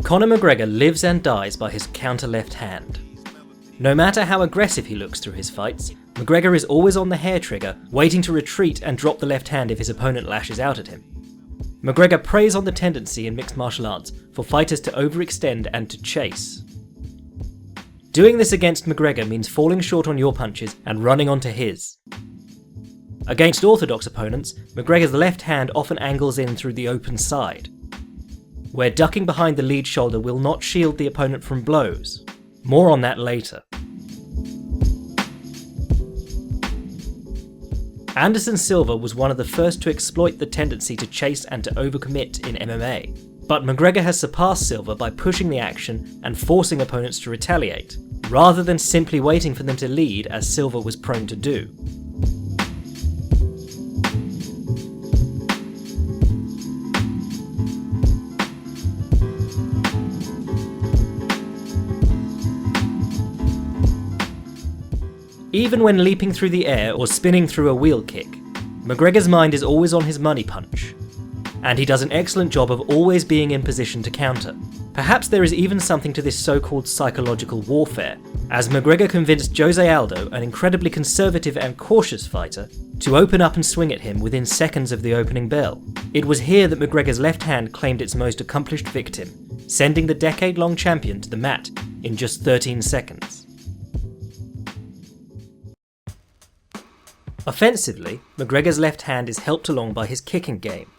Conor McGregor lives and dies by his counter left hand. No matter how aggressive he looks through his fights, McGregor is always on the hair trigger, waiting to retreat and drop the left hand if his opponent lashes out at him. McGregor preys on the tendency in mixed martial arts for fighters to overextend and to chase. Doing this against McGregor means falling short on your punches and running onto his. Against orthodox opponents, McGregor's left hand often angles in through the open side, where ducking behind the lead shoulder will not shield the opponent from blows. More on that later. Anderson Silva was one of the first to exploit the tendency to chase and to overcommit in MMA, but McGregor has surpassed Silva by pushing the action and forcing opponents to retaliate, rather than simply waiting for them to lead as Silva was prone to do. Even when leaping through the air or spinning through a wheel kick, McGregor's mind is always on his money punch, and he does an excellent job of always being in position to counter. Perhaps there is even something to this so-called psychological warfare, as McGregor convinced Jose Aldo, an incredibly conservative and cautious fighter, to open up and swing at him within seconds of the opening bell. It was here that McGregor's left hand claimed its most accomplished victim, sending the decade-long champion to the mat in just 13 seconds. Offensively, McGregor's left hand is helped along by his kicking game.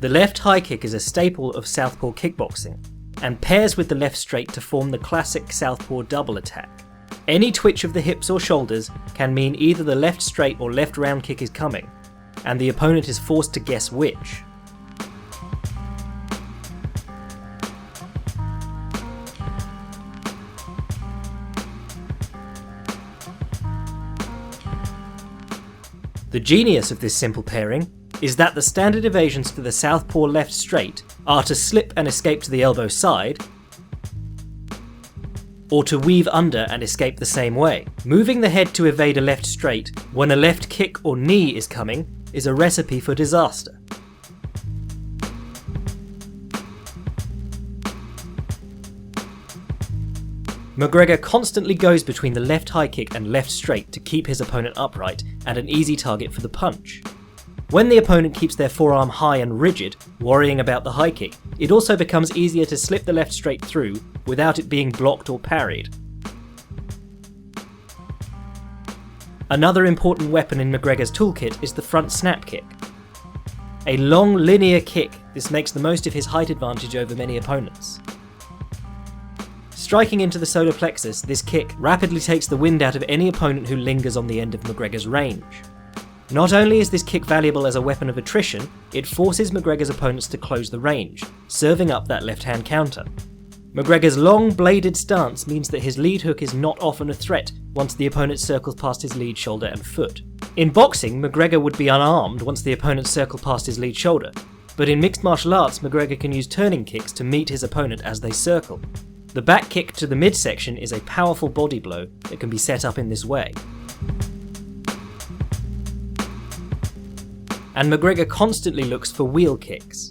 The left high kick is a staple of southpaw kickboxing, and pairs with the left straight to form the classic southpaw double attack. Any twitch of the hips or shoulders can mean either the left straight or left round kick is coming, and the opponent is forced to guess which. The genius of this simple pairing is that the standard evasions for the southpaw left straight are to slip and escape to the elbow side, or to weave under and escape the same way. Moving the head to evade a left straight when a left kick or knee is coming is a recipe for disaster. McGregor constantly goes between the left high kick and left straight to keep his opponent upright and an easy target for the punch. When the opponent keeps their forearm high and rigid, worrying about the high kick, it also becomes easier to slip the left straight through without it being blocked or parried. Another important weapon in McGregor's toolkit is the front snap kick. A long linear kick, this makes the most of his height advantage over many opponents. Striking into the solar plexus, this kick rapidly takes the wind out of any opponent who lingers on the end of McGregor's range. Not only is this kick valuable as a weapon of attrition, it forces McGregor's opponents to close the range, serving up that left-hand counter. McGregor's long bladed stance means that his lead hook is not often a threat once the opponent circles past his lead shoulder and foot. In boxing, McGregor would be unarmed once the opponent circled past his lead shoulder, but in mixed martial arts, McGregor can use turning kicks to meet his opponent as they circle. The back kick to the midsection is a powerful body blow that can be set up in this way. And McGregor constantly looks for wheel kicks.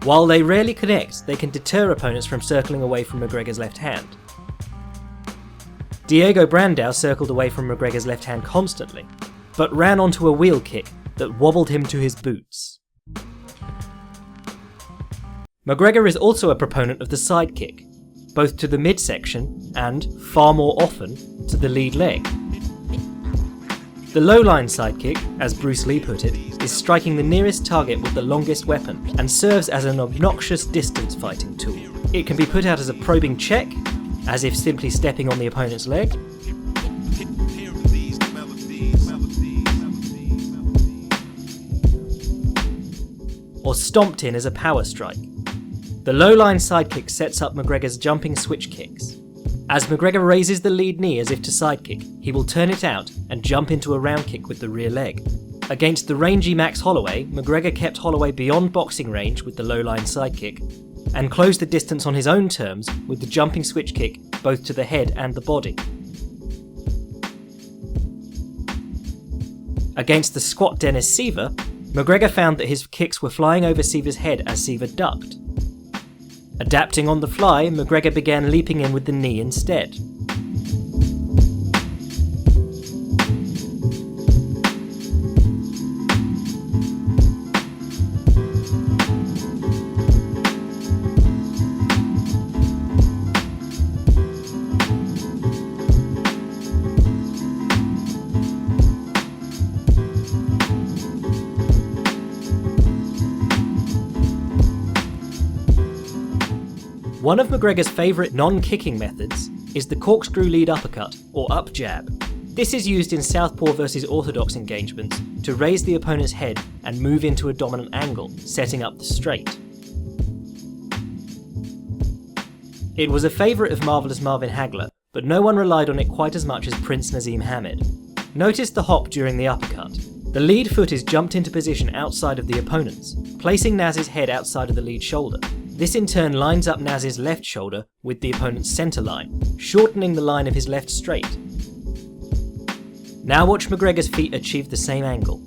While they rarely connect, they can deter opponents from circling away from McGregor's left hand. Diego Brandao circled away from McGregor's left hand constantly, but ran onto a wheel kick that wobbled him to his boots. McGregor is also a proponent of the side kick, both to the midsection and, far more often, to the lead leg. The low-line side kick, as Bruce Lee put it, is striking the nearest target with the longest weapon and serves as an obnoxious distance fighting tool. It can be put out as a probing check, as if simply stepping on the opponent's leg, or stomped in as a power strike. The low-line sidekick sets up McGregor's jumping switch kicks. As McGregor raises the lead knee as if to sidekick, he will turn it out and jump into a round kick with the rear leg. Against the rangy Max Holloway, McGregor kept Holloway beyond boxing range with the low-line sidekick, and closed the distance on his own terms with the jumping switch kick both to the head and the body. Against the squat Dennis Seaver, McGregor found that his kicks were flying over Seaver's head as Seaver ducked. Adapting on the fly, McGregor began leaping in with the knee instead. One of McGregor's favourite non-kicking methods is the corkscrew lead uppercut, or up jab. This is used in southpaw versus orthodox engagements to raise the opponent's head and move into a dominant angle, setting up the straight. It was a favourite of Marvellous Marvin Hagler, but no one relied on it quite as much as Prince Naseem Hamed. Notice the hop during the uppercut. The lead foot is jumped into position outside of the opponent's, placing Naz's head outside of the lead shoulder. This in turn lines up Naz's left shoulder with the opponent's centre line, shortening the line of his left straight. Now watch McGregor's feet achieve the same angle.